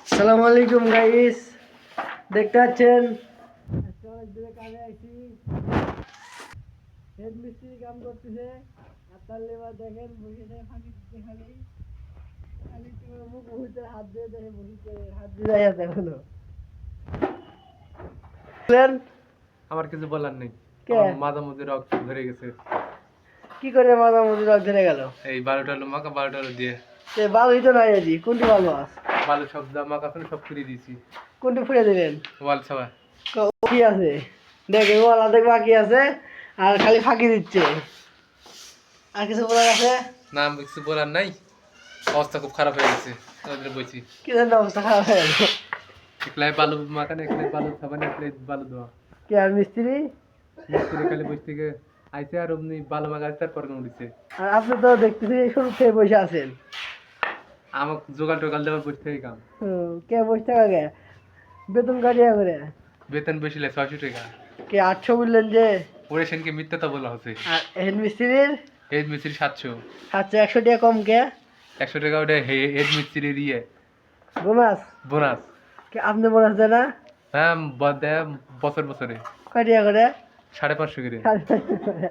আসসালামু আলাইকুম গাইস, দেখতে পাচ্ছেন আজকে অনেক দূরে কাজে আইছি। হেড মিস্ত্রি কাম করতেছে আর তার লেবার দেখেন বসে থাকে ফাঁকি দিতে খালি খালি তোমার মুখ হইতে হাত দিয়ে দেখে বসেছে, হাত দিয়ে যায় আছে এখনো। বুঝলেন? আমার কিছু বলার নেই। কে? আমার মাঝামাঝি রক্ত ধরে গেছে। কি করে মাঝামাঝি রক ধরে গেল? এই 12টা আলু মাখা 12টা আলু দিয়ে সে বালুই তো নাই আছি, কোনটি বালু আস? বালু সব যা মাখা ছিল সব ফিরিয়ে দিয়েছি কোনটি ফুড়ে দিলেন? ওয়াল সবাই। কি আছে দেখে ওলা দেখ বাকি আছে আর খালি ফাঁকি দিচ্ছে। আর কিছু বলার আছে? না আমি কিছু বলার নাই, অবস্থা খুব খারাপ হয়ে গেছে। ওদের বলছি কি ধরনের অবস্থা খারাপ হয়ে গেল? একলাই বালু মাখানে, একলাই বালু সাবানে, একলাই বালু দেওয়া। কে আর মিস্ত্রি? মিস্ত্রি খালি বসে থেকে আইসে আর অমনি বালু মাখা তারপর উঠেছে। আর আপনি তো দেখতেছি শুরু থেকে বসে আছেন। আমাকে জোগাল টোগাল দেওয়ার বসে থেকে কাম। কে বসে থাকা গে বেতন কাটিয়া করে? বেতন বেশি লাগে 600 টাকা। কে 800 বললেন যে? ওরে সেনকে মিথ্যা তো বলা হচ্ছে। আর হেড মিস্ত্রির হেড মিস্ত্রি 700। 100 টাকা কম কে? 100 টাকা ওটা হেড মিস্ত্রি দিয়ে বোনাস? বোনাস। কে আপনি বোনাস দেন না? হ্যাঁ দেয় বছর বছরে কয় টাকা করে? 550 করে। 550 করে।